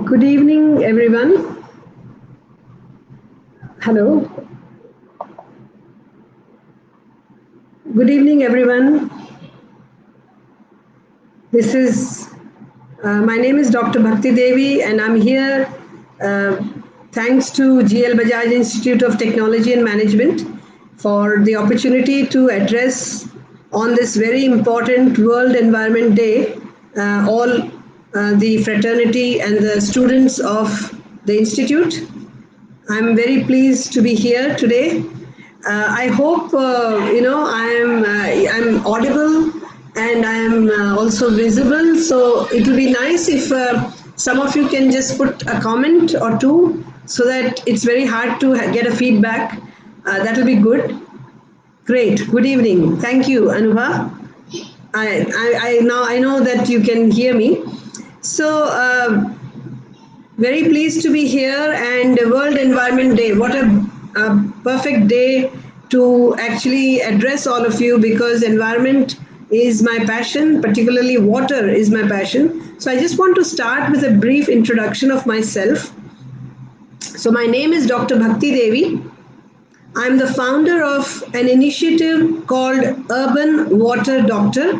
Good evening, everyone. Hello. Good evening, everyone. This is my name is Dr. Bhakti Devi, and I'm here uh, thanks to GL Bajaj Institute of Technology and Management for the opportunity to address on this very important World Environment Day all the fraternity and the students of the institute. I'm very pleased to be here today. I hope I'm audible and I'm also visible. So it will be nice if some of you can just put a comment or two, so that it's very hard to get a feedback. That will be good. Great. Good evening. Thank you, Anubha. I know that you can hear me. So. Very pleased to be here, and World Environment Day. What a perfect day to actually address all of you, because environment is my passion, particularly water is my passion. So I just want to start with a brief introduction of myself. So my name is Dr. Bhakti Devi. I'm the founder of an initiative called Urban Water Doctor.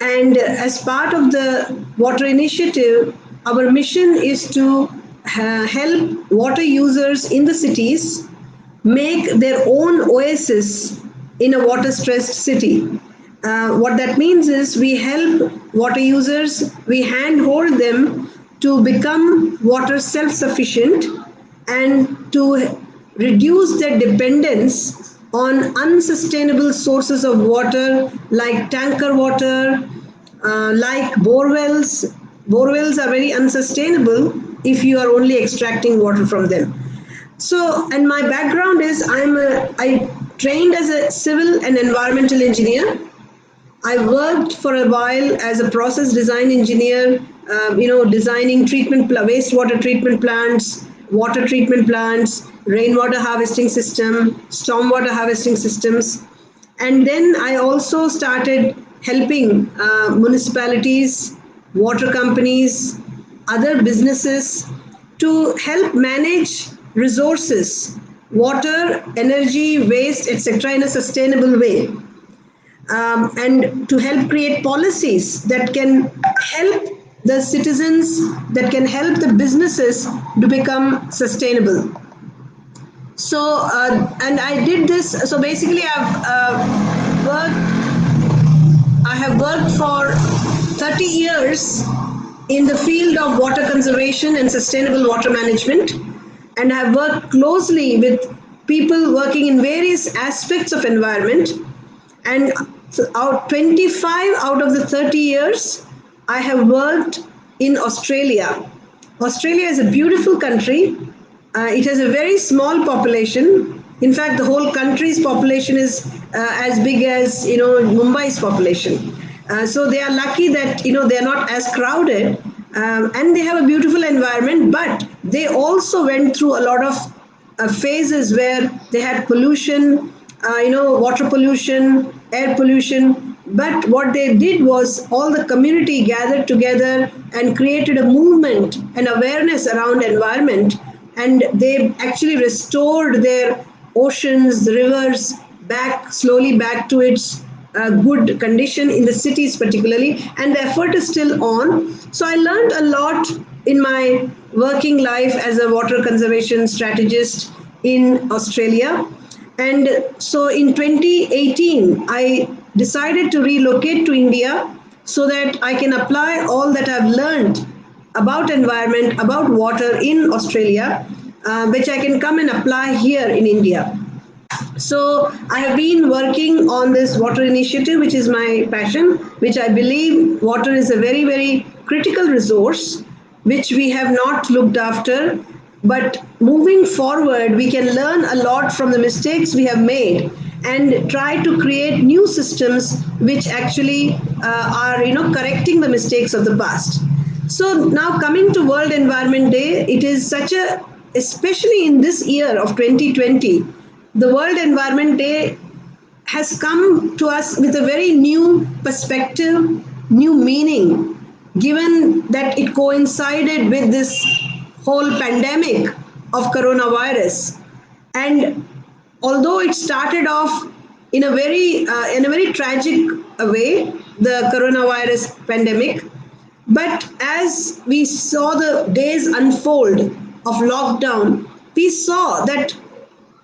And as part of the water initiative, our mission is to help water users in the cities make their own oasis in a water stressed city. What that means is we help water users, we handhold them to become water self sufficient and to reduce their dependence on unsustainable sources of water like tanker water, like bore wells. Bore wells are very unsustainable if you are only extracting water from them. So, and my background is I trained as a civil and environmental engineer. I worked for a while as a process design engineer, designing wastewater treatment plants, water treatment plants, rainwater harvesting system, stormwater harvesting systems. And then I also started helping municipalities, water companies, other businesses to help manage resources, water, energy, waste, etc., in a sustainable way. And to help create policies that can help the citizens, that can help the businesses to become sustainable. So, and I did this. So basically, I have worked for 30 years in the field of water conservation and sustainable water management, and I have worked closely with people working in various aspects of environment. And 25 out of the 30 years, I have worked in Australia. Australia is a beautiful country. It has a very small population. In fact, the whole country's population is as big as Mumbai's population. So they are lucky that they are not as crowded, and they have a beautiful environment. But they also went through a lot of phases where they had pollution, water pollution, air pollution. But what they did was all the community gathered together and created a movement and awareness around environment, and they actually restored their oceans, rivers slowly back to its good condition in the cities particularly, and the effort is still on. So I learned a lot in my working life as a water conservation strategist in Australia. And so in 2018, I decided to relocate to India so that I can apply all that I've learned about environment, about water in Australia, which I can come and apply here in India. So I have been working on this water initiative, which is my passion, which I believe water is a very, very critical resource, which we have not looked after. But moving forward, we can learn a lot from the mistakes we have made and try to create new systems which actually are, correcting the mistakes of the past. So now coming to World Environment Day, it is especially in this year of 2020, the World Environment Day has come to us with a very new perspective, new meaning. given that it coincided with this whole pandemic of coronavirus. And although it started off in a very tragic way, the coronavirus pandemic, but as we saw the days unfold of lockdown, we saw that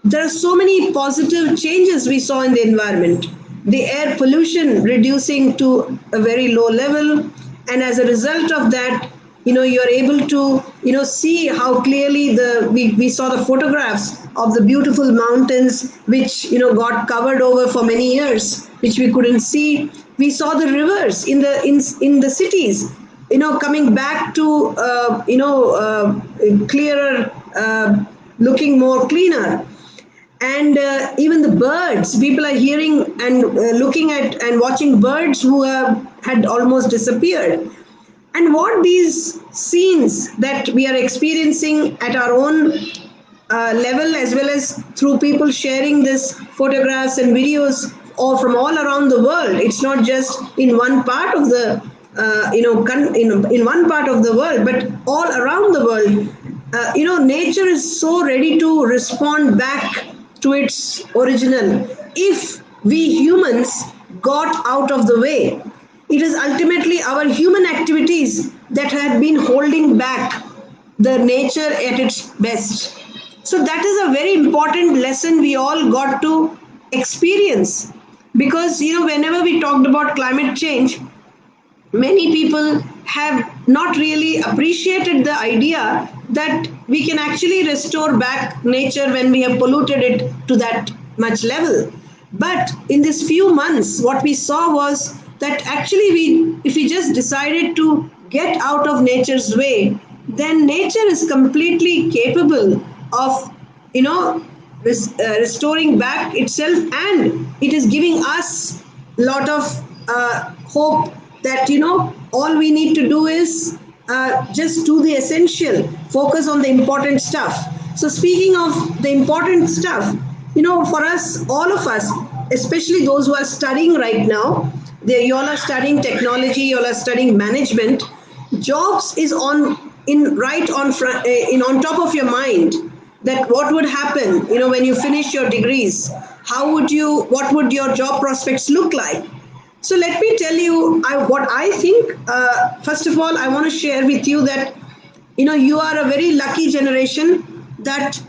there are so many positive changes we saw in the environment. The air pollution reducing to a very low level, and as a result of that, you're able to see how clearly we saw the photographs of the beautiful mountains which got covered over for many years, which we couldn't see. We saw the rivers in the cities coming back to clearer, looking more cleaner. And even the birds, people are hearing and looking at and watching birds who had almost disappeared. And what these scenes that we are experiencing at our own level, as well as through people sharing this photographs and videos all from all around the world. It's not just in one part of the in one part of the world, but all around the world. Nature is so ready to respond back to its original if we humans got out of the way. It is ultimately our human activities that have been holding back the nature at its best. So that is a very important lesson we all got to experience, because whenever we talked about climate change, many people have not really appreciated the idea that we can actually restore back nature when we have polluted it to that much level. But in these few months, what we saw was that actually if we just decided to get out of nature's way, then nature is completely capable of restoring back itself, and it is giving us a lot of hope that all we need to do is just do the essential, focus on the important stuff. So speaking of the important stuff, for us, all of us, especially those who are studying right now, you all are studying technology, you all are studying management. Jobs is on top of your mind, that what would happen when you finish your degrees. What would your job prospects look like? So let me tell you what I think. First of all, I want to share with you that you are a very lucky generation, that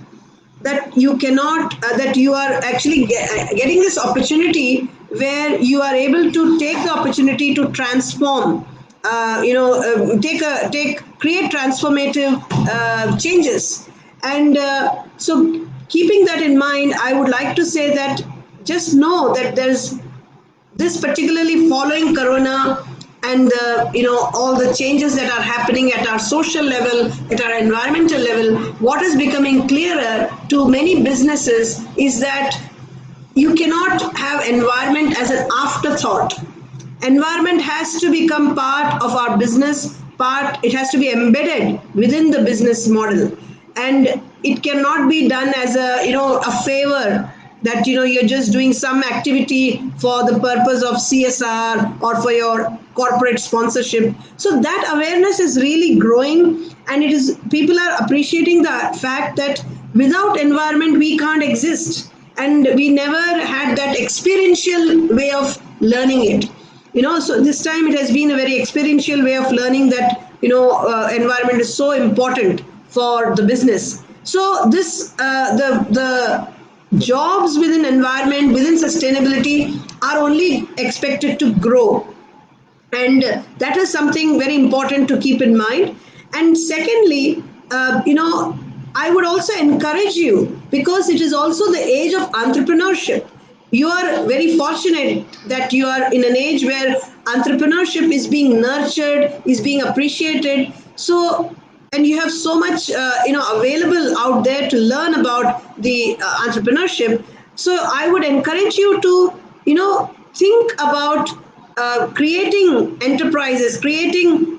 you cannot that you are actually getting this opportunity where you are able to take the opportunity to transform, create transformative changes. And so keeping that in mind, I would like to say that just know that there's this, particularly following corona and all the changes that are happening at our social level, at our environmental level, what is becoming clearer to many businesses is that you cannot have environment as an afterthought. Environment has to become part of our business part. It has to be embedded within the business model, and it cannot be done as a favor, that you're just doing some activity for the purpose of CSR or for your corporate sponsorship. So that awareness is really growing, and people are appreciating the fact that without environment we can't exist, and we never had that experiential way of learning it. So this time it has been a very experiential way of learning that environment is so important for the business. So this the jobs within environment, within sustainability, are only expected to grow, and that is something very important to keep in mind. And secondly, I would also encourage you, because it is also the age of entrepreneurship. You are very fortunate that you are in an age where entrepreneurship is being nurtured, is being appreciated. So, and you have so much available out there to learn about the entrepreneurship. So I would encourage you to think about creating enterprises, creating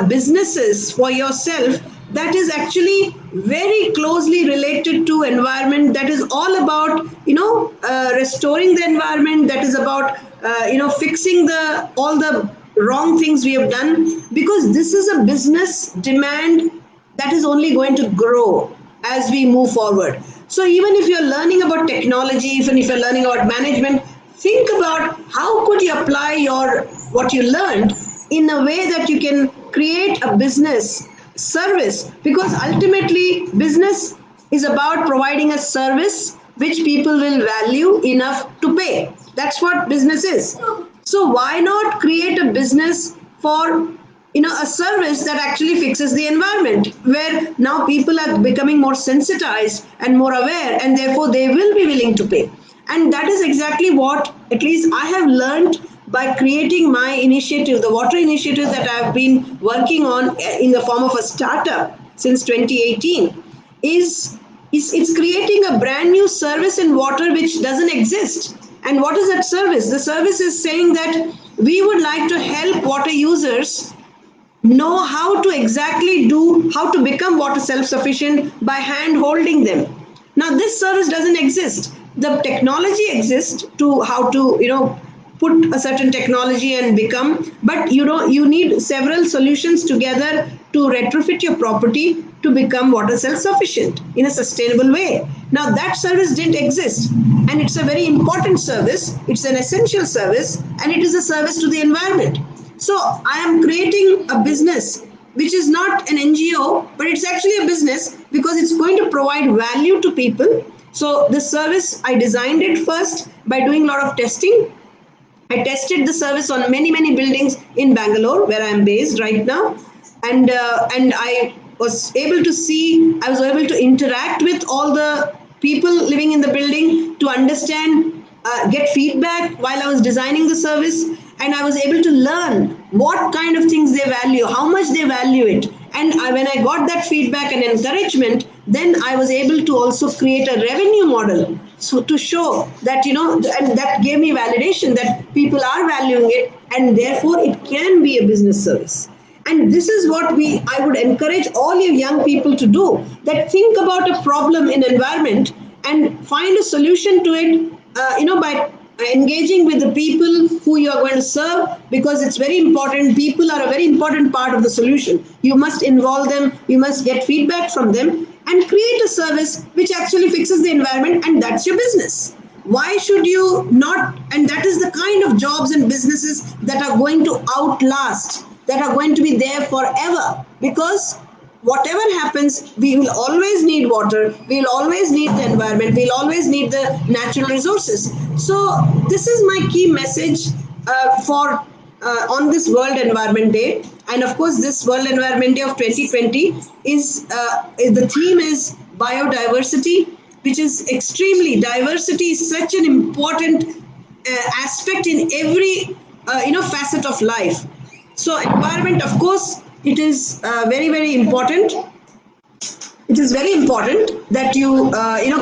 businesses for yourself, that is actually very closely related to environment, that is all about restoring the environment, that is about fixing the all the wrong things we have done, because this is a business demand that is only going to grow as we move forward. So even if you're learning about technology, even if you're learning about management, think about how could you apply your what you learned in a way that you can create a business service, because ultimately business is about providing a service which people will value enough to pay. That's what business is. So why not create a business for a service that actually fixes the environment, where now people are becoming more sensitized and more aware, and therefore they will be willing to pay. And that is exactly what at least I have learned by creating my initiative, the water initiative that I've been working on in the form of a startup since 2018. Is it's creating a brand new service in water which doesn't exist. And what is that service? The service is saying that we would like to help water users know how to exactly do, how to become water self-sufficient by hand holding them. Now this service doesn't exist. The technology exists to how to put a certain technology and become, but you need several solutions together to retrofit your property to become water self-sufficient in a sustainable way. Now that service didn't exist, and it's a very important service, it's an essential service, and it is a service to the environment. So I am creating a business which is not an NGO, but it's actually a business because it's going to provide value to people. So this service, I designed it first by doing a lot of testing. I tested the service on many buildings in Bangalore, where I am based right now, and I was able to see, I was able to interact with all the people living in the building to understand, get feedback while I was designing the service, and I was able to learn what kind of things they value, how much they value it. And when I got that feedback and encouragement, then I was able to also create a revenue model, so to show that and that gave me validation that people are valuing it, and therefore it can be a business service. And this is what I would encourage all you young people to do, that think about a problem in environment and find a solution to it, by engaging with the people who you are going to serve, because it's very important. People are a very important part of the solution. You must involve them, you must get feedback from them, and create a service which actually fixes the environment, and that's your business. Why should you not? And that is the kind of jobs and businesses that are going to outlast, that are going to be there forever, because whatever happens, we will always need water, we will always need the environment, we will always need the natural resources. So this is my key message for on this World Environment Day. And of course, this World Environment Day of 2020 is the theme is biodiversity, which is extremely, diversity is such an important aspect in every facet of life. So environment, of course, it is very important. It is very important that you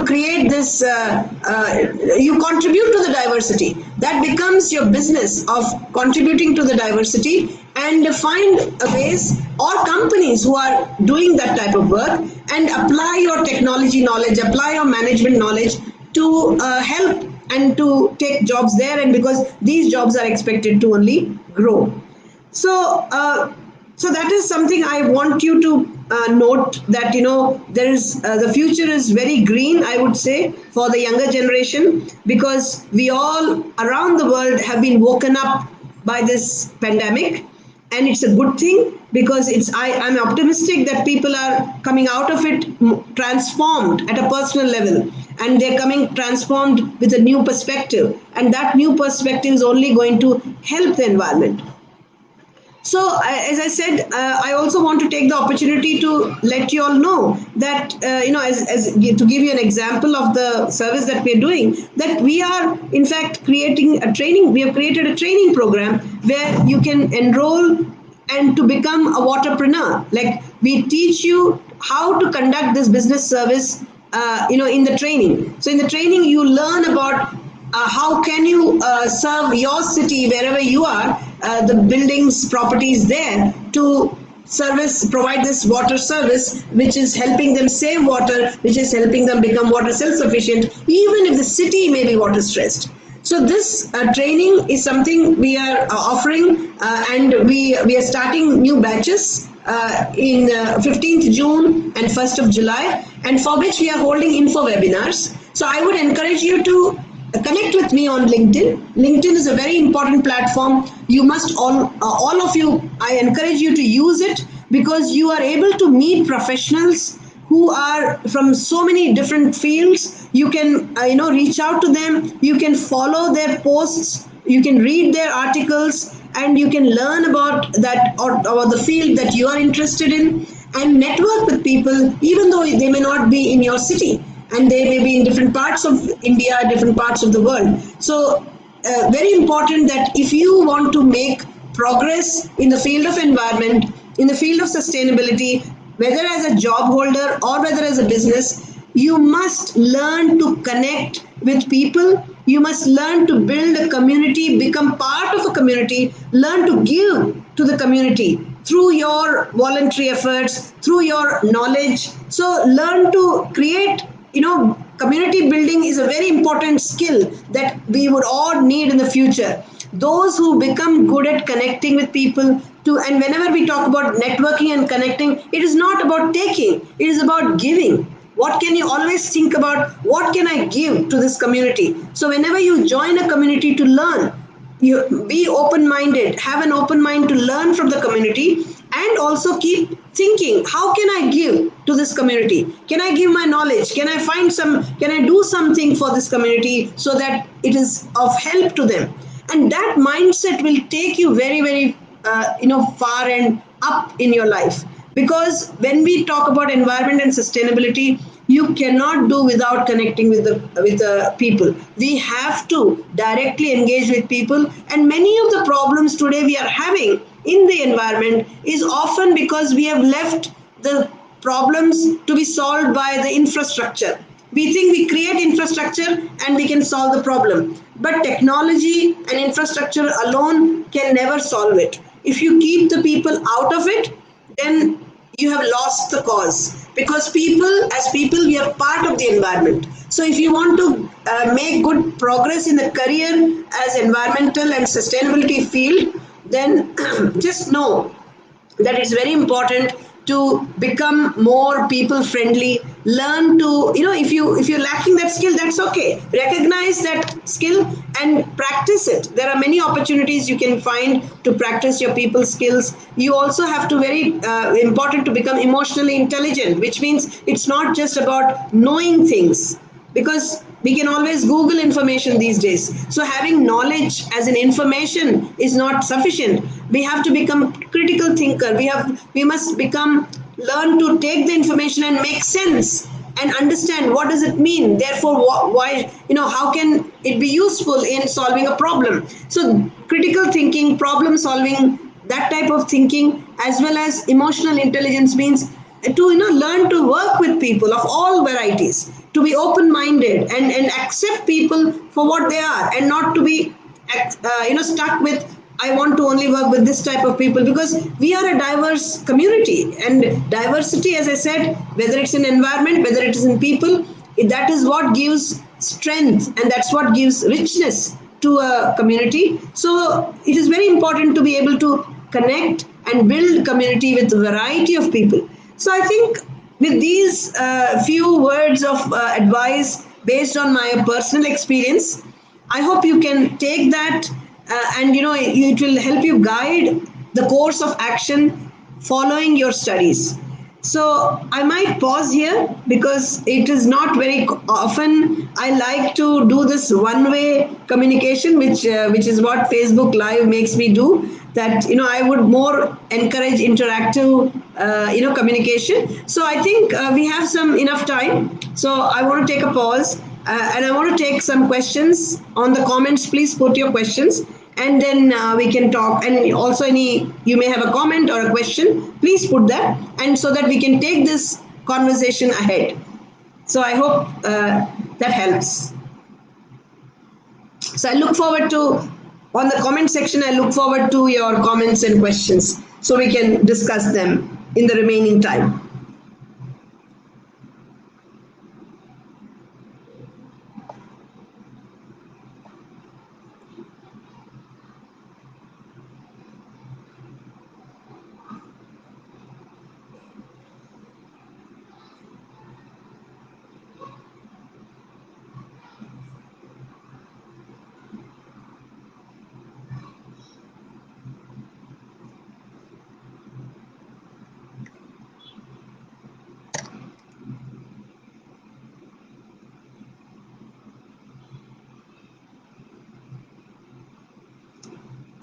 create this, you contribute to the diversity. That becomes your business of contributing to the diversity, and find ways, or companies who are doing that type of work, and apply your technology knowledge, apply your management knowledge to help and to take jobs there, and because these jobs are expected to only grow. So, so that is something I want you to note, that there is the future is very green, I would say, for the younger generation, because we all around the world have been woken up by this pandemic, and it's a good thing, because I'm optimistic that people are coming out of it transformed at a personal level, and they're coming transformed with a new perspective, and that new perspective is only going to help the environment. So, as I said, I also want to take the opportunity to let you all know that, as to give you an example of the service that we are doing, that we are in fact creating a training. We have created a training program where you can enroll and to become a waterpreneur. Like, we teach you how to conduct this business service, in the training. So in the training, you learn about how can you serve your city wherever you are, the buildings, properties there, to provide this water service, which is helping them save water, which is helping them become water self-sufficient, even if the city may be water stressed. So this training is something we are offering, and we are starting new batches in 15th June and 1st of July, and for which we are holding info webinars. So I would encourage you to connect with me on LinkedIn. LinkedIn is a very important platform. You must all of you, I encourage you to use it, because you are able to meet professionals who are from so many different fields. You can reach out to them, you can follow their posts, you can read their articles, and you can learn about that, or the field that you are interested in, and network with people even though they may not be in your city, and they may be in different parts of India, different parts of the world. So very important that if you want to make progress in the field of environment, in the field of sustainability, whether as a job holder or whether as a business, you must learn to connect with people. You must learn to build a community, become part of a community, learn to give to the community through your voluntary efforts, through your knowledge. So learn to create, community building is a very important skill that we would all need in the future. Those who become good at connecting with people, to and whenever we talk about networking and connecting, it is not about taking, it is about giving. What can you always think about? What can I give to this community? So whenever you join a community to learn, you be open minded, have an open mind to learn from the community, and also keep thinking, how can I give to this community? Can I give my knowledge? Can I do something for this community so that it is of help to them? And that mindset will take you very, very far and up in your life. Because when we talk about environment and sustainability, you cannot do without connecting with the people. We have to directly engage with people, and many of the problems today we are having in the environment is often because we have left the problems to be solved by the infrastructure. We think we create infrastructure and we can solve the problem, but technology and infrastructure alone can never solve it. If you keep the people out of it, then you have lost the cause, because as people, we are part of the environment. So if you want to make good progress in the career as environmental and sustainability field, then just know that it's very important to become more people friendly. Learn to, if you're lacking that skill, that's okay, recognize that skill and practice it. There are many opportunities you can find to practice your people skills. You also have to, very important, to become emotionally intelligent, which means it's not just about knowing things, because we can always Google information these days. So having knowledge as an information is not sufficient. We have to become critical thinker. We must become learn to take the information and make sense and understand what does it mean. Therefore, why, how can it be useful in solving a problem? So critical thinking, problem solving, that type of thinking, as well as emotional intelligence, means to learn to work with people of all varieties, to be open minded, and accept people for what they are, and not to be stuck with, I want to only work with this type of people. Because we are a diverse community, and diversity, as I said, whether it's in environment, whether it is in people, that is what gives strength, and that's what gives richness to a community. So it is very important to be able to connect and build community with a variety of people. So I think with these few words of advice based on my personal experience, I hope you can take that, and it will help you guide the course of action following your studies. So I might pause here, because it is not very often I like to do this one-way communication, which is what Facebook Live makes me do. That I would more encourage interactive communication. So I think we have some enough time. So I want to take a pause, and I want to take some questions on the comments. Please put your questions, and then we can talk. And also, you may have a comment or a question, please put that, and so that we can take this conversation ahead. So I hope that helps. So I look forward to, on the comment section, I look forward to your comments and questions, so we can discuss them in the remaining time.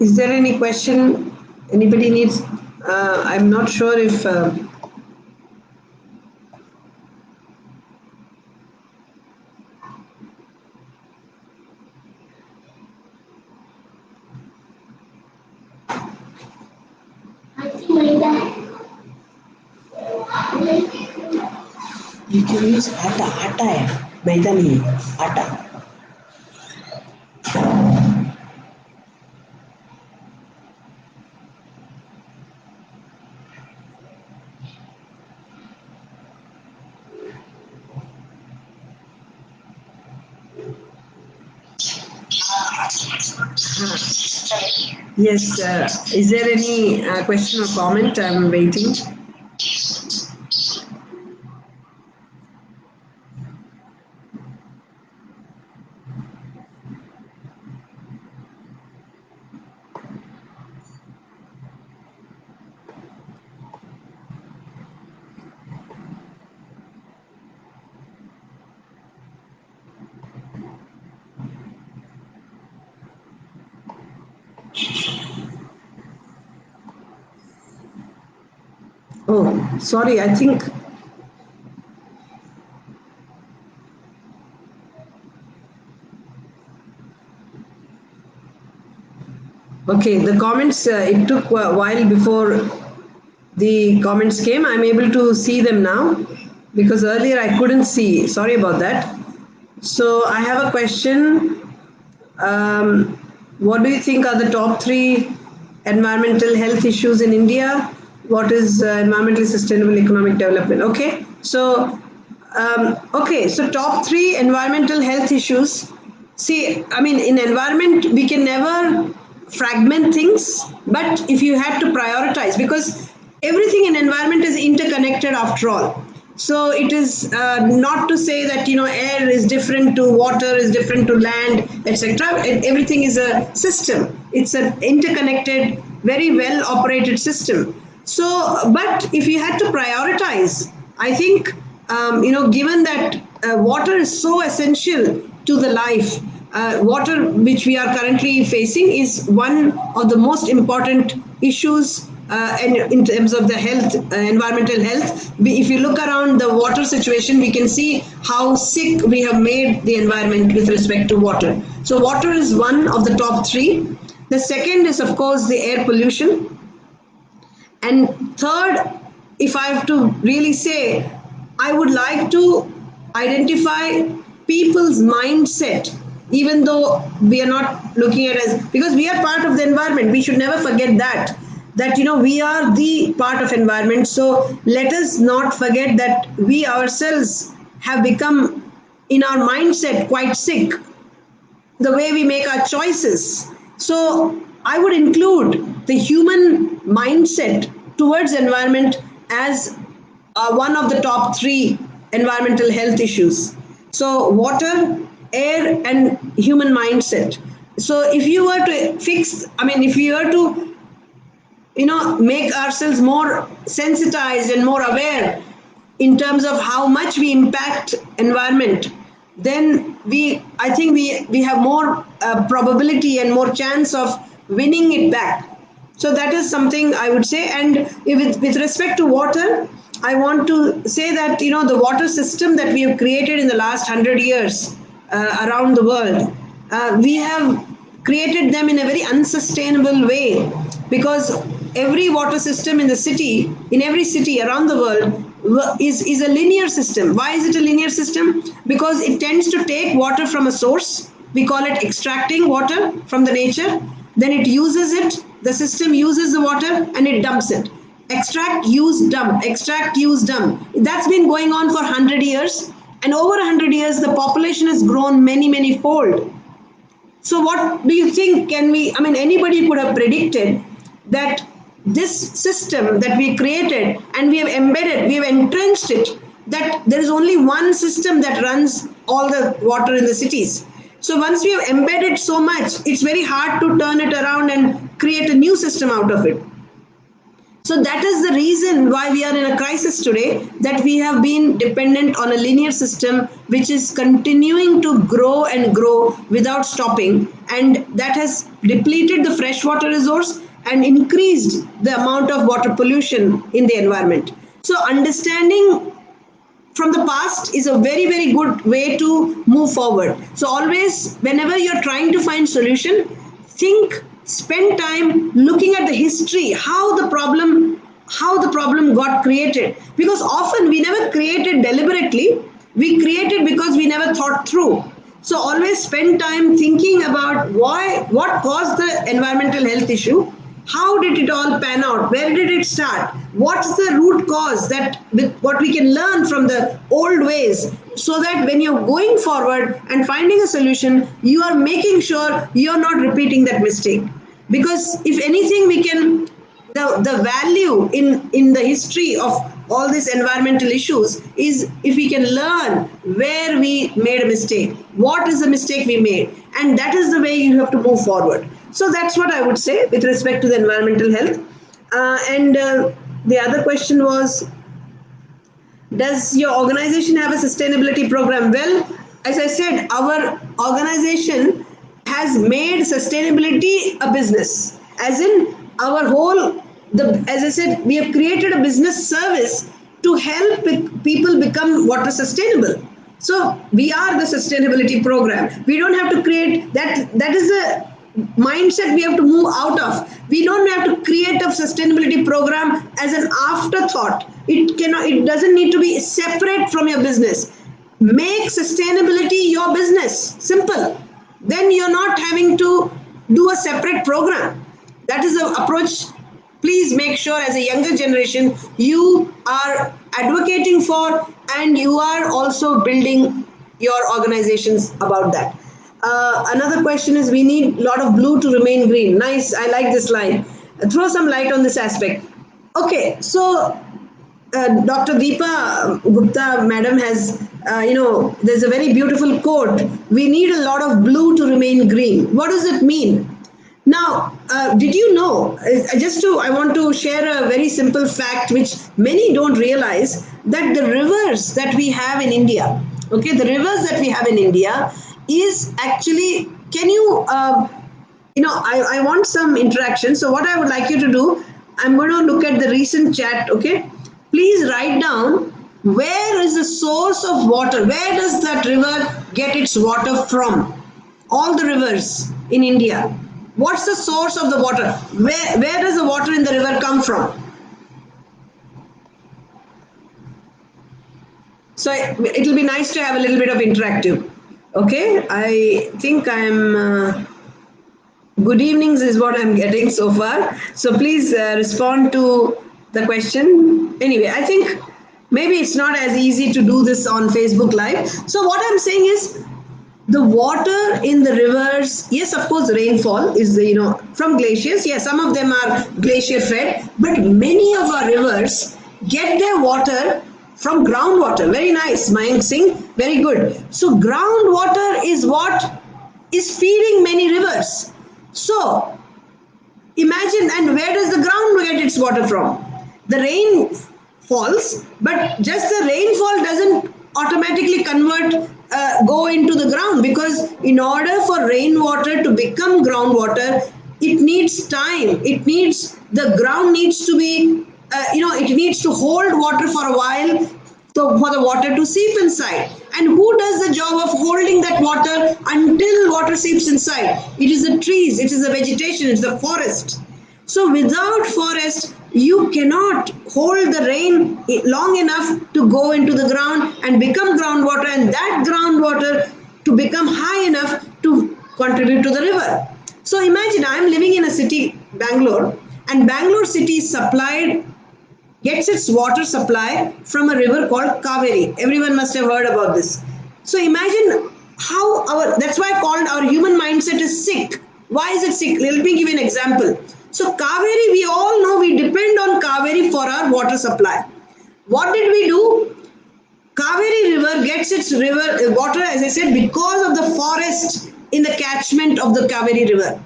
Is there any question anybody needs? I'm not sure if. You can use आटा है, मैदा नहीं है, आटा. Yes, is there any question or comment? I'm waiting. Oh, sorry, I think. Okay, the comments, it took a while before the comments came. I'm able to see them now because earlier I couldn't see. Sorry about that. So I have a question. Um, what do you think are the top three environmental health issues in India? What is environmentally sustainable economic development? Okay, so top three environmental health issues. See, I mean, in environment, we can never fragment things, but if you had to prioritize, because everything in environment is interconnected after all. So it is not to say that air is different to water, is different to land, etc. Everything is a system. It's an interconnected, very well operated system. So, but if you had to prioritize, I think given that water is so essential to the life, water which we are currently facing is one of the most important issues and in terms of the health, environmental health. If you look around the water situation, we can see how sick we have made the environment with respect to water. So water is one of the top three. The second is, of course, the air pollution. And third, if I have to really say, I would like to identify people's mindset, even though we are not looking at it as, because we are part of the environment. We should never forget that we are the part of environment. So let us not forget that we ourselves have become in our mindset quite sick, the way we make our choices. So I would include the human mindset towards environment as one of the top three environmental health issues. So water, air, and human mindset. So if you were to fix, I mean, if you were to make ourselves more sensitized and more aware in terms of how much we impact environment, then I think we have more probability and more chance of winning it back. So that is something I would say. And with respect to water, I want to say that the water system that we have created in the last 100 years around the world, we have created them in a very unsustainable way, because every water system in every city around the world is a linear system. Why is it a linear system? Because it tends to take water from a source. We call it extracting water from the nature. Then it uses it. The system uses the water and it dumps it. Extract, use, dump. Extract, use, dump. That's been going on for 100 years. And over 100 years, the population has grown many, many fold. So what do you think anybody could have predicted that this system that we created and we have embedded, we have entrenched it, that there is only one system that runs all the water in the cities. So once we have embedded so much, it's very hard to turn it around and create a new system out of it. So that is the reason why we are in a crisis today, that we have been dependent on a linear system which is continuing to grow and grow without stopping, and that has depleted the freshwater resource and increased the amount of water pollution in the environment. So understanding from the past is a very very good way to move forward. So always whenever you're trying to find solution, think, spend time looking at the history, how the problem got created, because often we never created deliberately, we created because we never thought through. So always spend time thinking about what caused the environmental health issue, how did it all pan out, where did it start, what's the root cause, that with what we can learn from the old ways, so that when you're going forward and finding a solution, you are making sure you're not repeating that mistake. Because if anything, we can, the value in the history of all these environmental issues is if we can learn where we made a mistake, what is the mistake we made, and that is the way you have to move forward. So that's what I would say with respect to the environmental health. And the other question was, does your organization have a sustainability program? Well, as I said, our organization has made sustainability a business. As in our whole, as I said, we have created a business service to help people become water sustainable. So we are the sustainability program. We don't have to create that. That is the mindset we have to move out of. We don't have to create a sustainability program as an afterthought. It doesn't need to be separate from your business. Make sustainability your business. Simple. Then you're not having to do a separate program. That is the approach. Please make sure as a younger generation you are advocating for, and you are also building your organizations about that. Another question is, we need a lot of blue to remain green. Nice, I like this line. Throw some light on this aspect. Okay, so Dr. Deepa Gupta madam has, there's a very beautiful quote. We need a lot of blue to remain green. What does it mean? Now, did you know, I want to share a very simple fact which many don't realize, that the rivers that we have in India, okay, the rivers that we have in India is actually, can you, I want some interaction. So what I would like you to do, I'm going to look at the recent chat, okay? Please write down, where is the source of water? Where does that river get its water from? All the rivers in India. What's the source of the water? Where does the water in the river come from? So it'll be nice to have a little bit of interactive. Okay, I think I'm good evenings is what I'm getting so far. So please respond to the question. Anyway, I think maybe it's not as easy to do this on Facebook Live. So what I'm saying is, the water in the rivers, yes, of course, rainfall is, from glaciers. Yes, some of them are glacier fed, but many of our rivers get their water from groundwater. Very nice, Mayank Singh. Very good. So groundwater is what is feeding many rivers. So imagine, and where does the ground get its water from? The rain falls, but just the rainfall doesn't automatically go into the ground, because in order for rainwater to become groundwater, it needs time. The ground needs to be, it needs to hold water for a while, so for the water to seep inside. And who does the job of holding that water until water seeps inside? It is the trees, it is the vegetation, it's the forest. So without forest, you cannot hold the rain long enough to go into the ground and become groundwater, and that groundwater to become high enough to contribute to the river. So imagine, I'm living in a city, Bangalore, and Bangalore city gets its water supply from a river called Kaveri. Everyone must have heard about this. So imagine that's why I called our human mindset is sick. Why is it sick? Let me give you an example. So Kaveri, we all know we depend on Kaveri for our water supply. What did we do? Kaveri river gets its water, as I said, because of the forest in the catchment of the Kaveri river.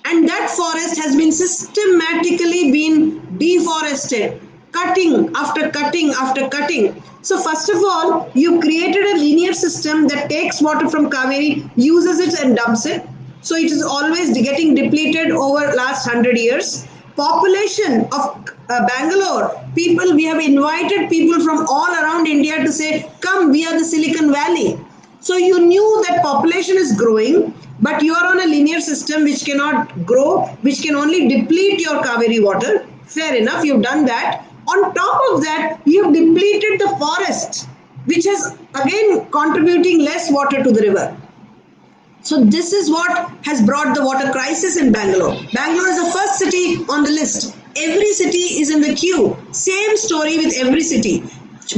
and that forest has been systematically been deforested, cutting after cutting after cutting. So first of all, you created a linear system that takes water from Kaveri, uses it and dumps it. So it is always getting depleted over last 100 years. Population of Bangalore, people, we have invited people from all around India to say, come, we are the Silicon Valley. So you knew that population is growing, but you are on a linear system which cannot grow, which can only deplete your Kaveri water. Fair enough, you've done that. On top of that, you've depleted the forest, which is again contributing less water to the river. So this is what has brought the water crisis in Bangalore. Bangalore is the first city on the list. Every city is in the queue. Same story with every city.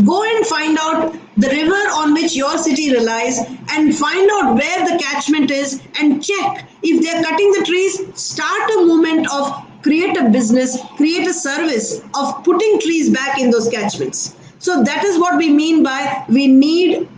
Go and find out the river on which your city relies and find out where the catchment is and check. If they are cutting the trees, start a movement of create a business, create a service of putting trees back in those catchments. So that is what we mean by we need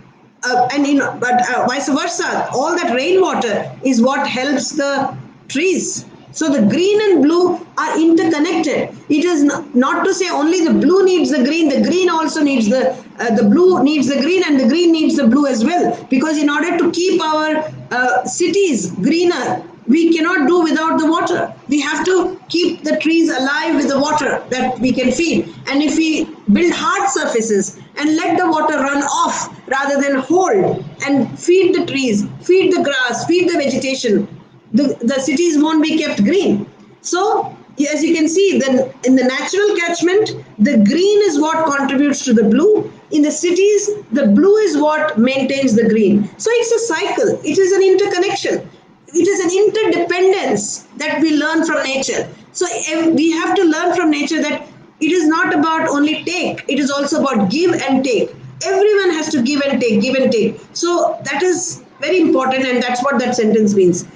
vice versa, all that rainwater is what helps the trees. So the green and blue are interconnected. It is not to say only the blue needs the green also needs the blue needs the green, and the green needs the blue as well. Because in order to keep our cities greener, we cannot do without the water. We have to keep the trees alive with the water that we can feed. And if we build hard surfaces and let the water run off rather than hold and feed the trees, feed the grass, feed the vegetation, the cities won't be kept green. So as you can see, then in the natural catchment, the green is what contributes to the blue. In the cities, the blue is what maintains the green. So it's a cycle. It is an interconnection. It is an interdependence that we learn from nature. So we have to learn from nature that it is not about only take, it is also about give and take. Everyone has to give and take, give and take. So that is very important, and that's what that sentence means.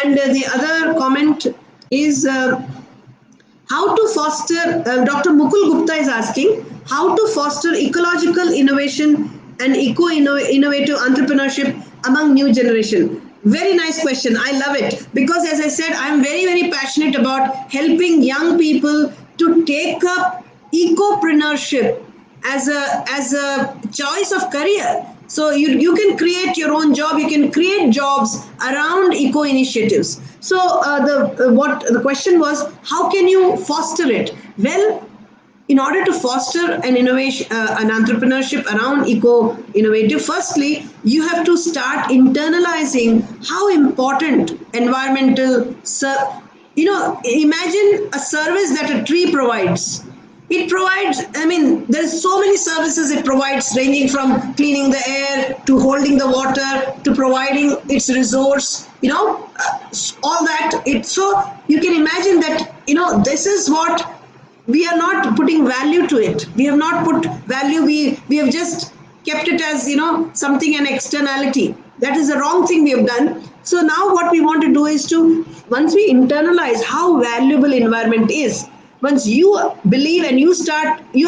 And the other comment is how to foster, Dr. Mukul Gupta is asking, how to foster ecological innovation and eco-innovative entrepreneurship among new generation. Very nice question. I love it because, as I said, I'm very, very passionate about helping young people to take up ecopreneurship as a choice of career. So you can create your own job. You can create jobs around eco initiatives. So the question was, how can you foster it? Well, in order to foster an innovation, an entrepreneurship around eco-innovative, firstly, you have to start internalizing how important environmental, imagine a service that a tree provides. It provides, there's so many services it provides, ranging from cleaning the air to holding the water to providing its resource, all that. So you can imagine that, this is what we are not putting value to it. We have not put value. We have just kept it as, something, an externality. That is the wrong thing we have done. So now what we want to do is to, once we internalize how valuable environment is, once you believe and you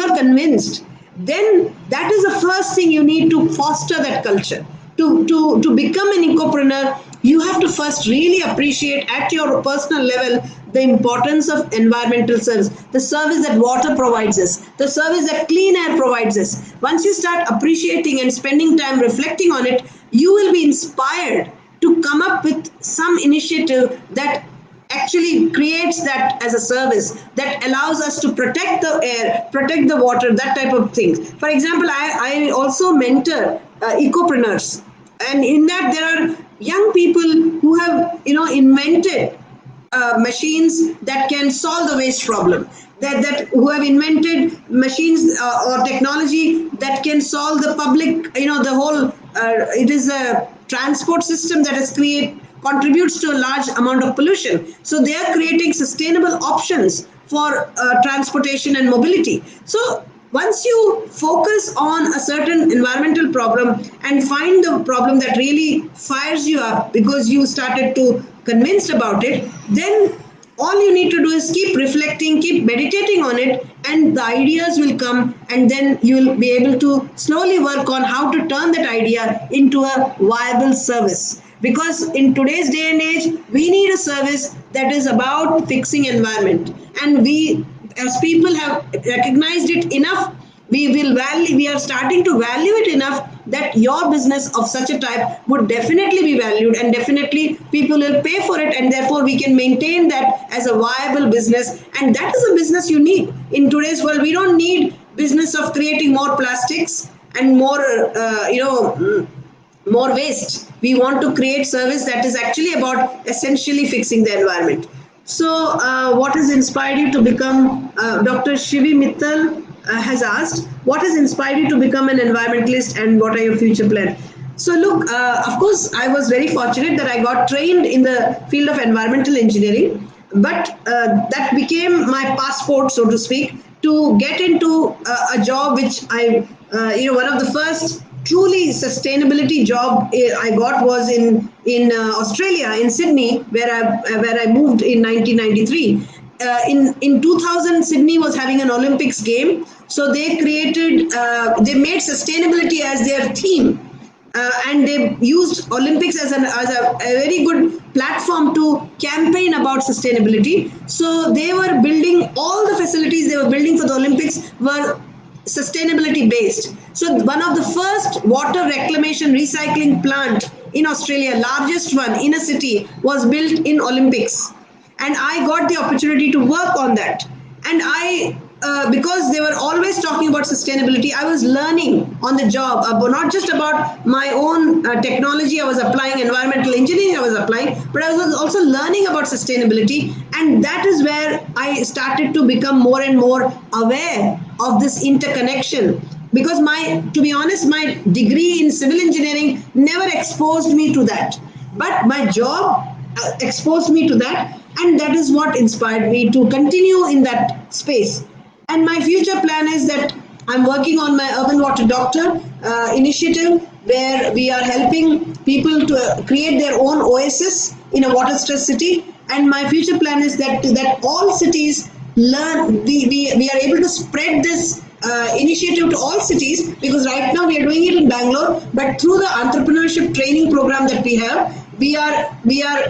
are convinced, then that is the first thing you need to foster that culture. To become an ecopreneur, you have to first really appreciate at your personal level the importance of environmental service, the service that water provides us, the service that clean air provides us. Once you start appreciating and spending time reflecting on it, you will be inspired to come up with some initiative that actually creates that as a service that allows us to protect the air, protect the water, that type of things. For example, I also mentor ecopreneurs, and in that there are young people who have invented machines that can solve the waste problem, that who have invented machines or technology that can solve the public, the whole it is a transport system that has contributes to a large amount of pollution. So they are creating sustainable options for transportation and mobility. So once you focus on a certain environmental problem and find the problem that really fires you up because you started to convinced about it, then all you need to do is keep reflecting, keep meditating on it, and the ideas will come, and then you'll be able to slowly work on how to turn that idea into a viable service. Because in today's day and age, we need a service that is about fixing environment. And we, as people, have recognized it enough. We are starting to value it enough that your business of such a type would definitely be valued, and definitely people will pay for it, and therefore we can maintain that as a viable business. And that is a business you need in today's world. We don't need business of creating more plastics and more more waste. We want to create service that is actually about essentially fixing the environment. So, what has inspired you to become, Dr. Shivi Mittal has asked, what has inspired you to become an environmentalist and what are your future plans? So, look, of course, I was very fortunate that I got trained in the field of environmental engineering, but that became my passport, so to speak, to get into a job which one of the first truly sustainability job I got was in Australia, in Sydney, where I moved in 1993. In 2000, Sydney was having an Olympics game, so they made sustainability as their theme, and they used Olympics as a very good platform to campaign about sustainability. So they were building all the facilities they were building for the Olympics were sustainability based. So one of the first water reclamation recycling plant in Australia, largest one in a city, was built in Olympics, and I got the opportunity to work on that. And because they were always talking about sustainability, I was learning on the job, not just about my own technology I was applying, environmental engineering I was applying, but I was also learning about sustainability. And that is where I started to become more and more aware of this interconnection. Because to be honest, my degree in civil engineering never exposed me to that. But my job exposed me to that, and that is what inspired me to continue in that space. And my future plan is that I'm working on my Urban Water Doctor initiative, where we are helping people to create their own oasis in a water stressed city. And my future plan is that all cities learn, we are able to spread this initiative to all cities, because right now we are doing it in Bangalore, but through the entrepreneurship training program that we have, we are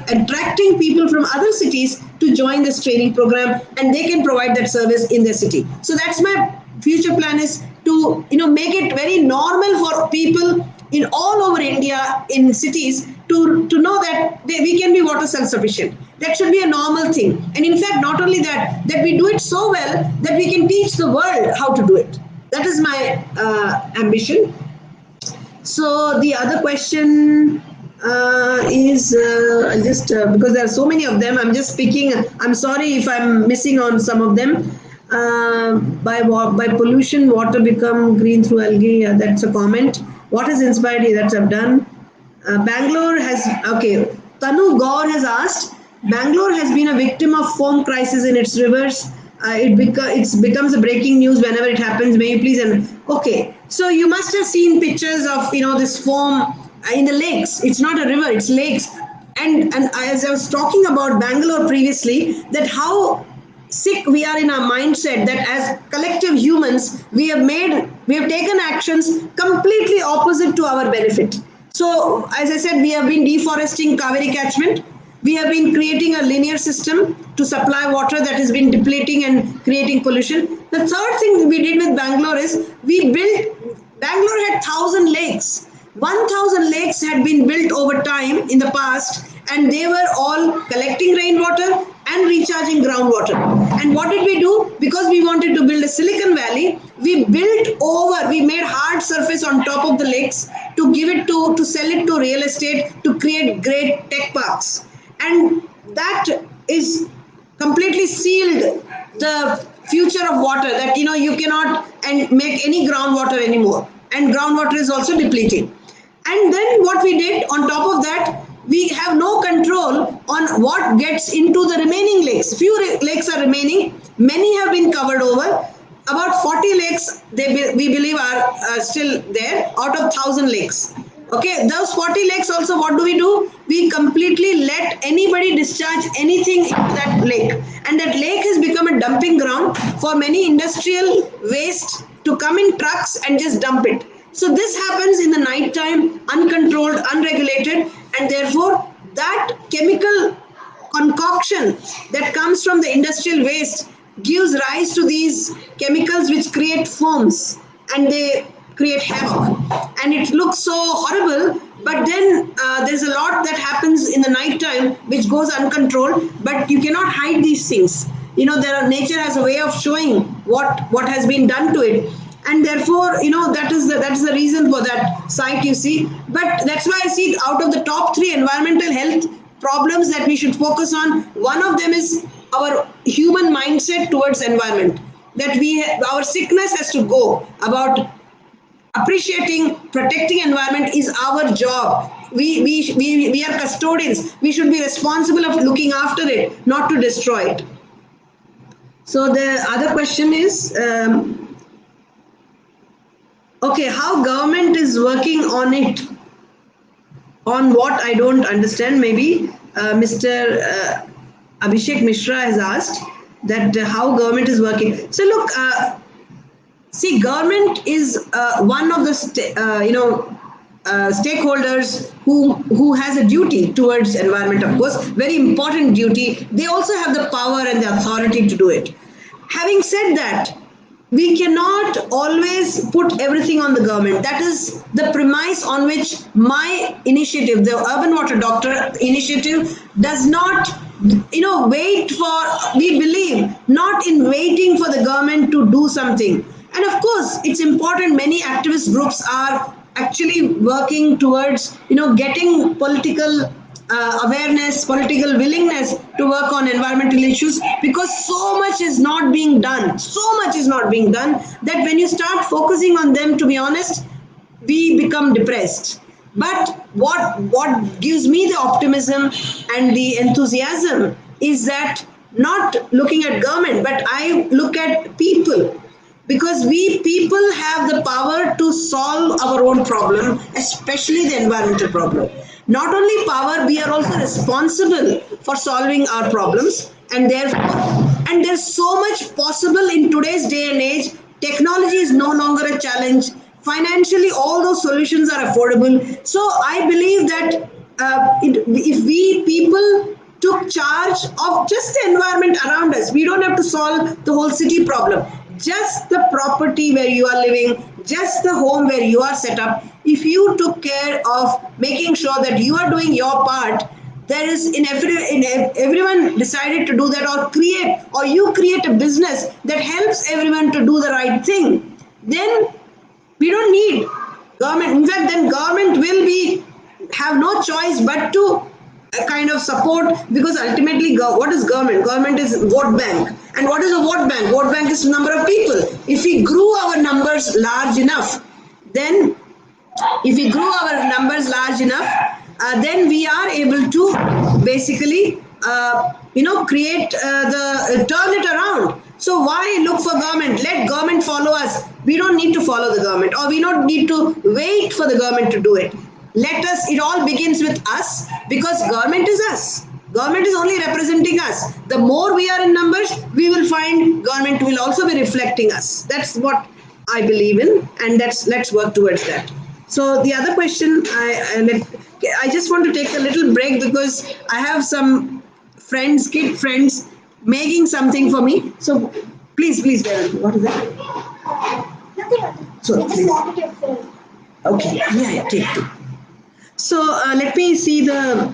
attracting people from other cities to join this training program, and they can provide that service in their city. So that's my future plan, is to make it very normal for people in all over India, in cities, to know that we can be water self sufficient. That should be a normal thing. And in fact, not only that, that we do it so well that we can teach the world how to do it. That is my ambition. So the other question is just because there are so many of them, I'm just picking. I'm sorry if I'm missing on some of them. By pollution, water become green through algae. That's a comment. What has inspired you? That I've done. Bangalore has, okay. Tanu Gaur has asked. Bangalore has been a victim of foam crisis in its rivers. It becomes a breaking news whenever it happens. May you please? And okay, so you must have seen pictures of this foam in the lakes. It's not a river; it's lakes. And as I was talking about Bangalore previously, that how sick we are in our mindset, that as collective humans we have taken actions completely opposite to our benefit. So as I said, we have been deforesting Kaveri catchment. We have been creating a linear system to supply water that has been depleting and creating pollution. The third thing we did with Bangalore is Bangalore had 1,000 lakes. 1,000 lakes had been built over time in the past, and they were all collecting rainwater and recharging groundwater. And what did we do? Because we wanted to build a Silicon Valley, we made hard surface on top of the lakes to sell it to real estate, to create great tech parks. And that is completely sealed the future of water, that you cannot make any groundwater anymore, and groundwater is also depleting. And then what we did on top of that, we have no control on what gets into the remaining lakes. Few lakes are remaining, many have been covered over. About 40 lakes we believe are still there out of 1,000 lakes. Okay, those 40 lakes also, what do? We completely let anybody discharge anything into that lake. And that lake has become a dumping ground for many industrial waste to come in trucks and just dump it. So this happens in the night time, uncontrolled, unregulated, and therefore that chemical concoction that comes from the industrial waste gives rise to these chemicals which create foams, and they create havoc, and it looks so horrible. But then there's a lot that happens in the night time which goes uncontrolled, but you cannot hide these things. Nature has a way of showing what has been done to it, and therefore that is the reason for that site, you see. But that's why I see, out of the top 3 environmental health problems that we should focus on, one of them is our human mindset towards environment, that our sickness has to go about appreciating, protecting environment is our job. We are custodians. We should be responsible of looking after it, not to destroy it. So the other question is, okay, how government is working on it? On what, I don't understand. Maybe Mr. Abhishek Mishra has asked that how government is working. So look, see, government is one of the stakeholders who has a duty towards environment, of course, very important duty. They also have the power and the authority to do it. Having said that, we cannot always put everything on the government. That is the premise on which my initiative, the Urban Water Doctor initiative, does not wait for, we believe not in waiting for the government to do something. And of course, it's important, many activist groups are actually working towards getting political awareness, political willingness to work on environmental issues, because so much is not being done. So much is not being done that when you start focusing on them, to be honest, we become depressed. But what gives me the optimism and the enthusiasm is that, not looking at government, but I look at people. Because we people have the power to solve our own problem, especially the environmental problem. Not only power, we are also responsible for solving our problems, and there's so much possible in today's day and age. Technology is no longer a challenge. Financially, all those solutions are affordable. So I believe that if we people took charge of just the environment around us, we don't have to solve the whole city problem. Just the property where you are living, just the home where you are set up, if you took care of making sure that you are doing your part, there is everyone decided to do that, or you create a business that helps everyone to do the right thing, then we don't need government. In fact, then government will have no choice but to kind of support, because ultimately what is government? Government is vote bank. And what is a vote bank? Vote bank is the number of people. If we grew our numbers large enough, then then we are able to basically create turn it around. So why look for government? Let government follow us. We don't need to follow the government, or we don't need to wait for the government to do it. It all begins with us, because government is us. Government is only representing us. The more we are in numbers, we will find government will also be reflecting us. That's what I believe in, and let's work towards that. So the other question, I just want to take a little break, because I have some kid friends, making something for me. So please, what is that? Nothing. So please. Okay, yeah, take two. So let me see the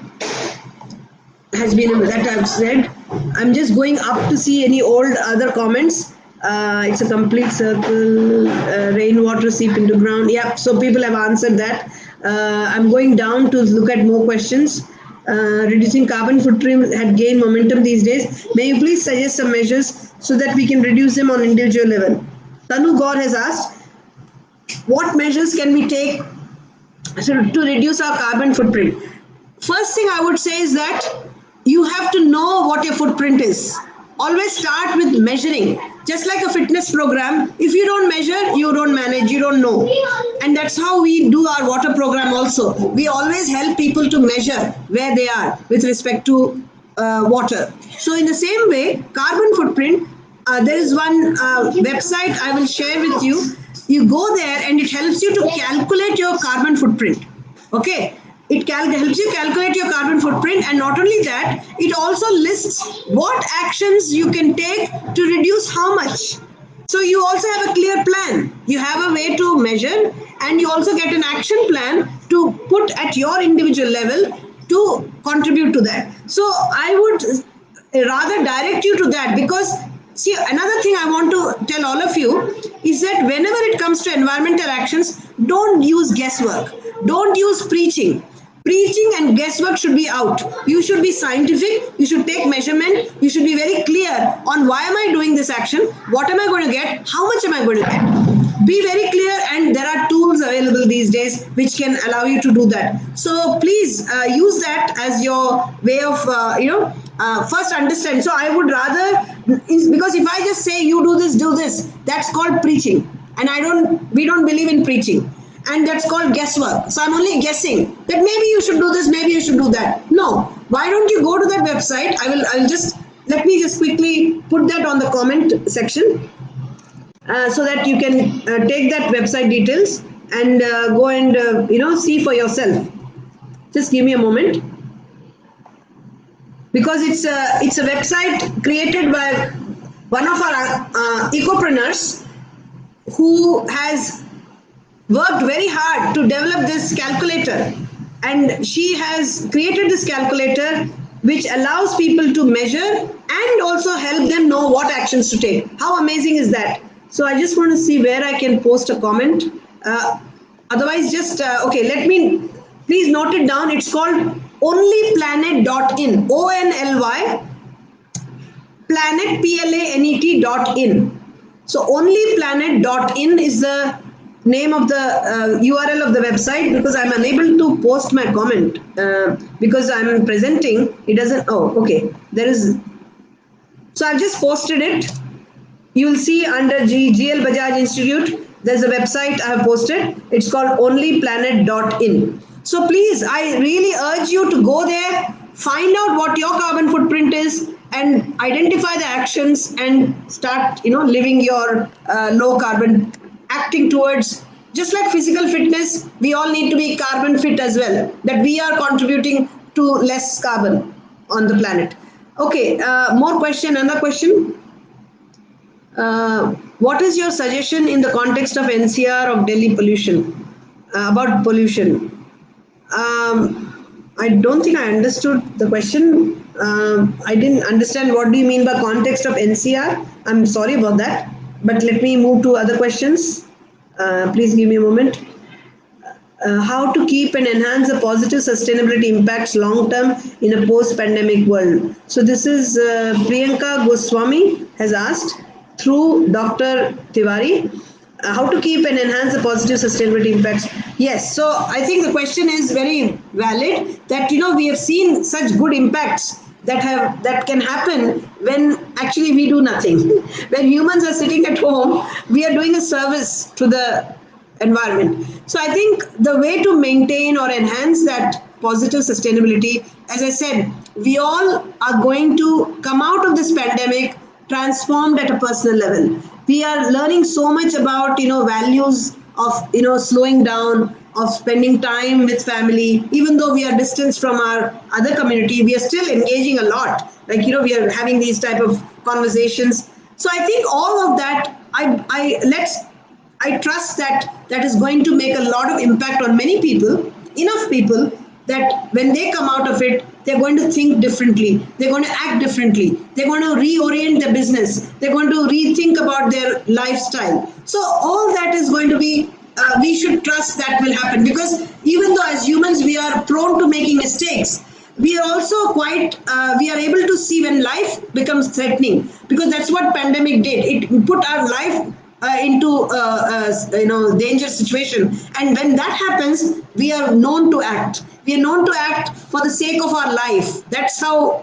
has been that I've said. I'm just going up to see any old other comments. It's a complete circle. Rainwater seep into ground. Yeah, so people have answered that. I'm going down to look at more questions. Reducing carbon footprint had gained momentum these days. May you please suggest some measures so that we can reduce them on individual level? Tanu Gaur has asked, what measures can we take to reduce our carbon footprint? First thing I would say is that you have to know what your footprint is. Always start with measuring. Just like a fitness program, if you don't measure, you don't manage, you don't know. And that's how we do our water program also. We always help people to measure where they are with respect to water. So in the same way, carbon footprint, there is one website I will share with you. You go there and it helps you to calculate your carbon footprint. Okay. It helps you calculate your carbon footprint, and not only that, it also lists what actions you can take to reduce how much. So you also have a clear plan. You have a way to measure, and you also get an action plan to put at your individual level to contribute to that. So I would rather direct you to that, because see, another thing I want to tell all of you is that whenever it comes to environmental actions, don't use guesswork, don't use preaching. Preaching and guesswork should be out. You should be scientific, you should take measurement, you should be very clear on why am I doing this action, what am I going to get, how much am I going to get. Be very clear, and there are tools available these days which can allow you to do that. So please use that as your way of first understand. So I would rather, because if I just say you do this, that's called preaching, and we don't believe in preaching, and that's called guesswork. So I'm only guessing that maybe you should do this, maybe you should do that. No, why don't you go to that website? I'll just, let me just quickly put that on the comment section, so that you can take that website details and go and see for yourself. Just give me a moment, because it's a website created by one of our ecopreneurs who has worked very hard to develop this calculator, and she has created this calculator which allows people to measure and also help them know what actions to take. How amazing is that? So I just want to see where I can post a comment. Otherwise, just okay, let me please note it down. It's called onlyplanet.in, ONLY planet, PLANET.in. So onlyplanet.in is the name of the URL of the website, because I'm unable to post my comment because I'm presenting. It doesn't, oh, okay, there is. So I've just posted it. You will see under GL Bajaj Institute, there's a website I have posted. It's called onlyplanet.in. So please, I really urge you to go there, find out what your carbon footprint is, and identify the actions and start, living your low carbon, acting towards, just like physical fitness, we all need to be carbon fit as well, that we are contributing to less carbon on the planet. Okay, more question, another question. What is your suggestion in the context of NCR of Delhi pollution, about pollution? I don't think I understood the question. I didn't understand what do you mean by context of NCR. I'm sorry about that, but let me move to other questions. Please give me a moment. How to keep and enhance the positive sustainability impacts long term in a post-pandemic world? So this is Priyanka Goswami has asked through Dr. Tiwari. How to keep and enhance the positive sustainability impacts? Yes, so I think the question is very valid, that we have seen such good impacts that can happen when actually we do nothing. When humans are sitting at home, we are doing a service to the environment. So I think the way to maintain or enhance that positive sustainability, as I said, we all are going to come out of this pandemic transformed at a personal level. We are learning so much about values of slowing down, of spending time with family. Even though we are distanced from our other community, we are still engaging a lot, like we are having these type of conversations. So I think all of that, I trust that is going to make a lot of impact on many people, enough people that when they come out of it, they're going to think differently, they're going to act differently, they're going to reorient their business, they're going to rethink about their lifestyle. So all that is going to be, we should trust that will happen, because even though as humans we are prone to making mistakes, we are also quite, we are able to see when life becomes threatening, because that's what pandemic did. It put our life into dangerous situation, and when that happens, we are known to act. We are known to act for the sake of our life. That's how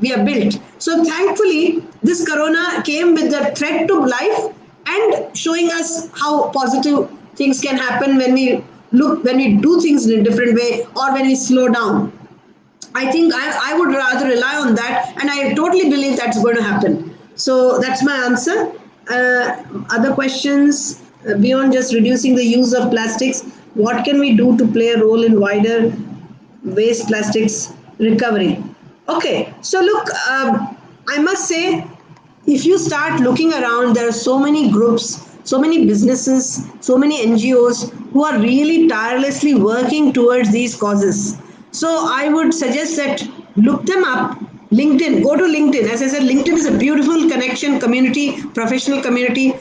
we are built. So thankfully, this corona came with the threat to life and showing us how positive things can happen when we do things in a different way, or when we slow down. I think I would rather rely on that, and I totally believe that's going to happen. So that's my answer. Other questions, beyond just reducing the use of plastics, what can we do to play a role in wider waste plastics recovery. Okay, so look, I must say, if you start looking around, there are so many groups, so many businesses, so many NGOs who are really tirelessly working towards these causes. So I would suggest that look them up. LinkedIn, go to LinkedIn. As I said, LinkedIn is a beautiful connection community, professional community.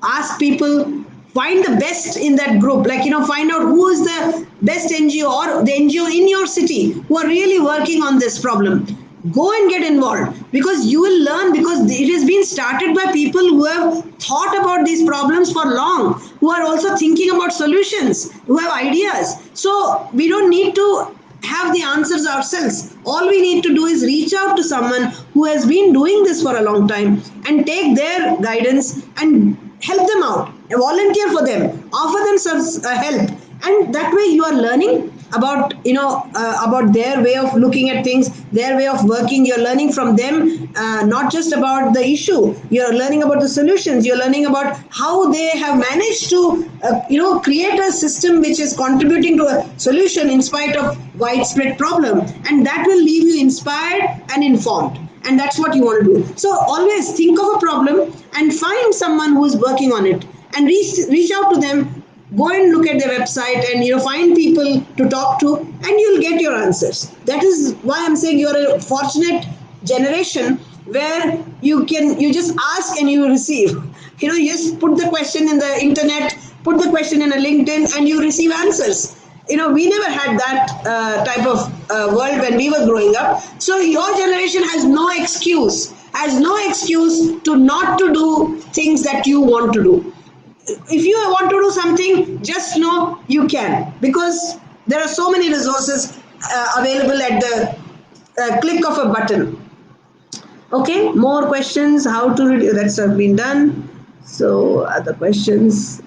Ask people, find the best in that group, like, find out who is the best NGO or the NGO in your city who are really working on this problem. Go and get involved, because you will learn, because it has been started by people who have thought about these problems for long, who are also thinking about solutions, who have ideas. So we don't need to have the answers ourselves. All we need to do is reach out to someone who has been doing this for a long time and take their guidance and help them out, volunteer for them, offer them some help, and that way you are learning about about their way of looking at things, their way of working. You're learning from them, not just about the issue. You're learning about the solutions. You're learning about how they have managed to create a system which is contributing to a solution in spite of widespread problem, and that will leave you inspired and informed, and that's what you want to do. So always think of a problem and find someone who is working on it, and reach out to them. Go and look at their website, and find people to talk to, and you'll get your answers. That is why I'm saying you're a fortunate generation, where you just ask and you receive. You just put the question in the internet, put the question in a LinkedIn, and you receive answers. We never had that type of world when we were growing up. So your generation has no excuse to not to do things that you want to do. If you want to do something, just know you can, because there are so many resources available at the click of a button. Okay, more questions. How to reduce? That's been done. So other questions.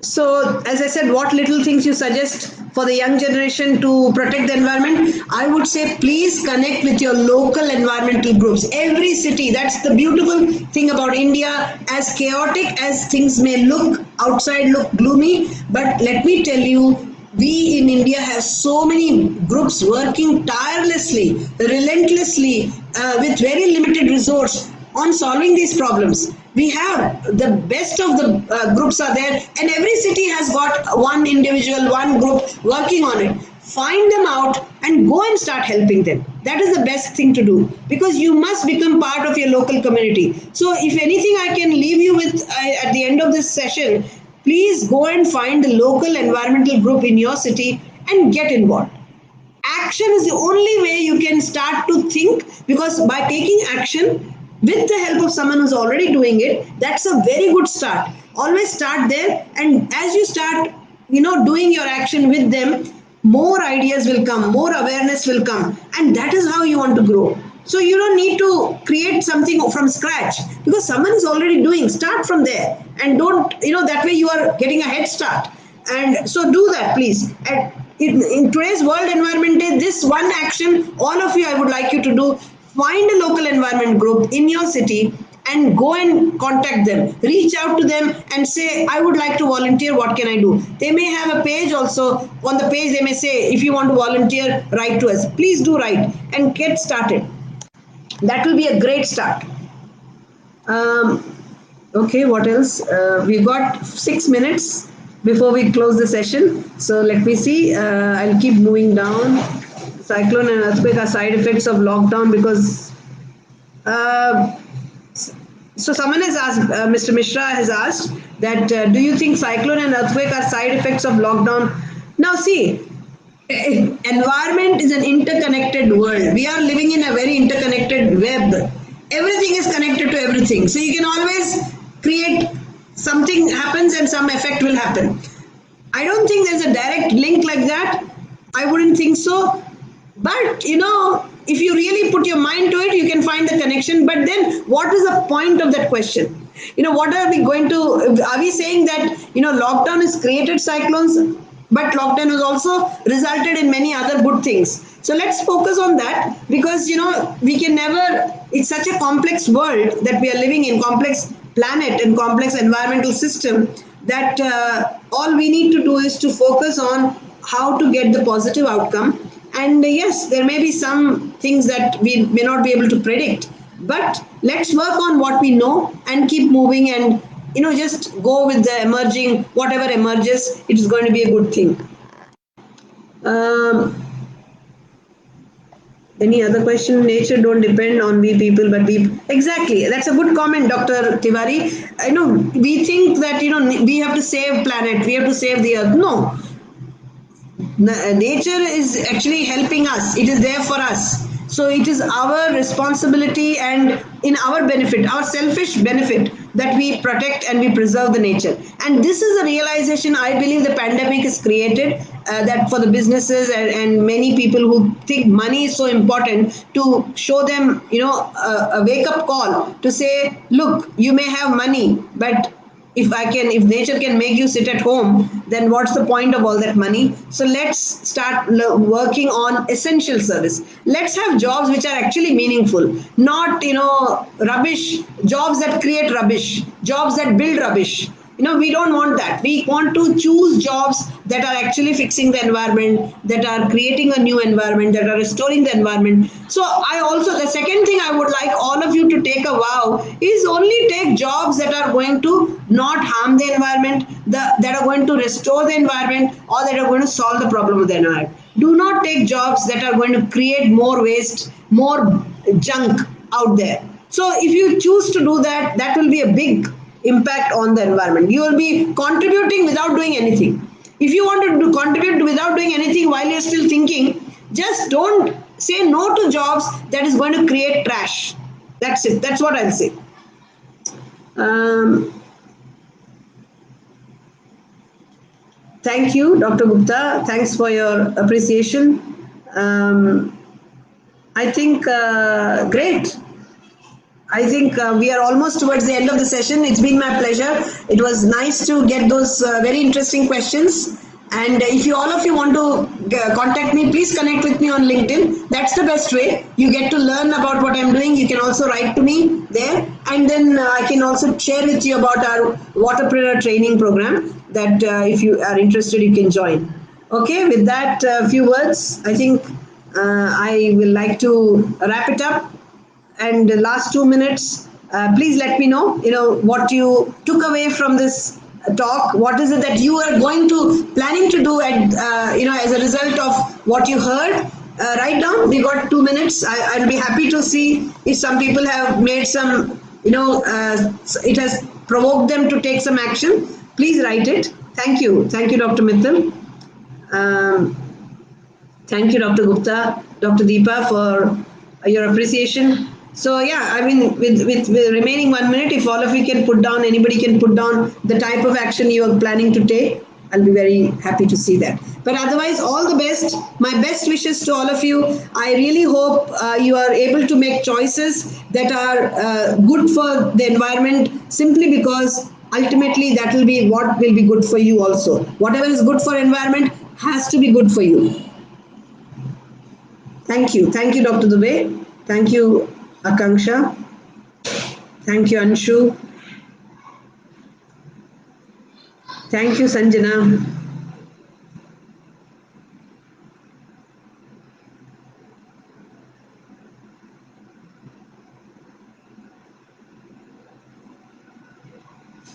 So, as I said, what little things you suggest for the young generation to protect the environment? I would say, please connect with your local environmental groups. Every city, that's the beautiful thing about India. As chaotic as things may look, outside look gloomy, but let me tell you, we in India have so many groups working tirelessly, relentlessly, with very limited resource on solving these problems. We have the best of the groups are there, and every city has got one individual, one group working on it. Find them out and go and start helping them. That is the best thing to do, because you must become part of your local community. So if anything I can leave you with at the end of this session, please go and find the local environmental group in your city and get involved. Action is the only way you can start to think, because by taking action with the help of someone who's already doing it, that's a very good start. Always start there, and as you start doing your action with them, more ideas will come, more awareness will come, and that is how you want to grow. So you don't need to create something from scratch, because someone is already doing. Start from there, and don't that way you are getting a head start. And so do that, please. And in today's World Environment Day, this one action, all of you, I would like you to do: find a local environment group in your city and go and contact them. Reach out to them and say, I would like to volunteer. What can I do? They may have a page also. On the page, they may say, if you want to volunteer, write to us. Please do write and get started. That will be a great start. Okay, what else? We've got 6 minutes before we close the session. So let me see. I'll keep moving down. Cyclone and earthquake are side effects of lockdown, because so someone has asked, Mr. Mishra has asked that do you think cyclone and earthquake are side effects of lockdown? Now see, environment is an interconnected world. We are living in a very interconnected web. Everything is connected to everything. So you can always create something happens and some effect will happen. I don't think there's a direct link like that. I wouldn't think so. But if you really put your mind to it, you can find the connection. But then what is the point of that question? What are we going to, are we saying that, lockdown has created cyclones, but lockdown has also resulted in many other good things. So let's focus on that, because, we can never, it's such a complex world that we are living in, complex planet and complex environmental system that all we need to do is to focus on how to get the positive outcome. And yes, there may be some things that we may not be able to predict, but let's work on what we know and keep moving, and just go with the emerging, whatever emerges, it is going to be a good thing. um, any other question? Nature don't depend on we people, but we, exactly, that's a good comment, Dr. Tiwari. I know we think that we have to save planet, we have to save the earth. No, nature is actually helping us, it is there for us. So it is our responsibility and in our benefit, our selfish benefit, that we protect and we preserve the nature. And this is a realization I believe the pandemic has created, that for the businesses and many people who think money is so important, to show them a wake up call to say, look, you may have money, but if nature can make you sit at home, then what's the point of all that money? So let's start working on essential service. Let's have jobs which are actually meaningful, not rubbish jobs that create rubbish, jobs that build rubbish. We don't want that. We want to choose jobs that are actually fixing the environment, that are creating a new environment, that are restoring the environment. So the second thing I would like all of you to take a vow is only take jobs that are going to not harm the environment, that are going to restore the environment, or that are going to solve the problem of the environment. Do not take jobs that are going to create more waste, more junk out there. So if you choose to do that, that will be a big impact on the environment. You will be contributing without doing anything. If you want to contribute without doing anything while you're still thinking, just don't say no to jobs that is going to create trash. That's it. That's what I'll say. Thank you, Dr. Gupta. Thanks for your appreciation. I think great. I think we are almost towards the end of the session. It's been my pleasure. It was nice to get those very interesting questions. And if all of you want to contact me, please connect with me on LinkedIn. That's the best way. You get to learn about what I'm doing. You can also write to me there. And then I can also share with you about our Waterpreneur training program that if you are interested, you can join. Okay, with that few words, I think I will like to wrap it up. And the last 2 minutes, please let me know, what you took away from this talk. What is it that you are planning to do at, as a result of what you heard? Write down. We got 2 minutes. I'll be happy to see if some people have made some, it has provoked them to take some action. Please write it. Thank you. Thank you, Dr. Mittal. Thank you, Dr. Gupta, Dr. Deepa, for your appreciation. So yeah, I mean, with remaining 1 minute, if all of you can put down, anybody can put down the type of action you are planning to take, I'll be very happy to see that. But otherwise, all the best. My best wishes to all of you. I really hope you are able to make choices that are good for the environment, simply because ultimately that will be what will be good for you also. Whatever is good for environment has to be good for you. Thank you. Thank you, Dr. Dubey. Thank you, Akanksha. Thank you, Anshu. Thank you, Sanjana.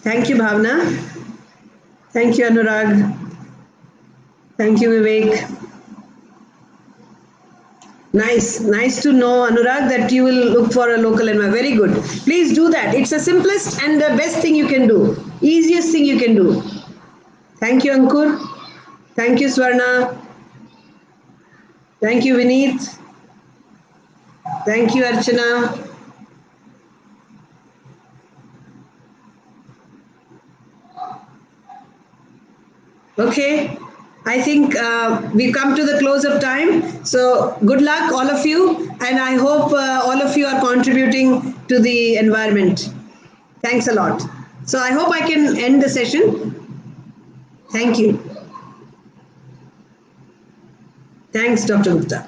Thank you, Bhavna. Thank you, Anurag. Thank you, Vivek. Nice to know, Anurag, that you will look for a local environment. Very good. Please do that. It's the simplest and the best thing you can do. Easiest thing you can do. Thank you, Ankur. Thank you, Swarna. Thank you, Vineet. Thank you, Archana. Okay. I think we've come to the close of time. So good luck, all of you. And I hope all of you are contributing to the environment. Thanks a lot. So I hope I can end the session. Thank you. Thanks, Dr. Gupta.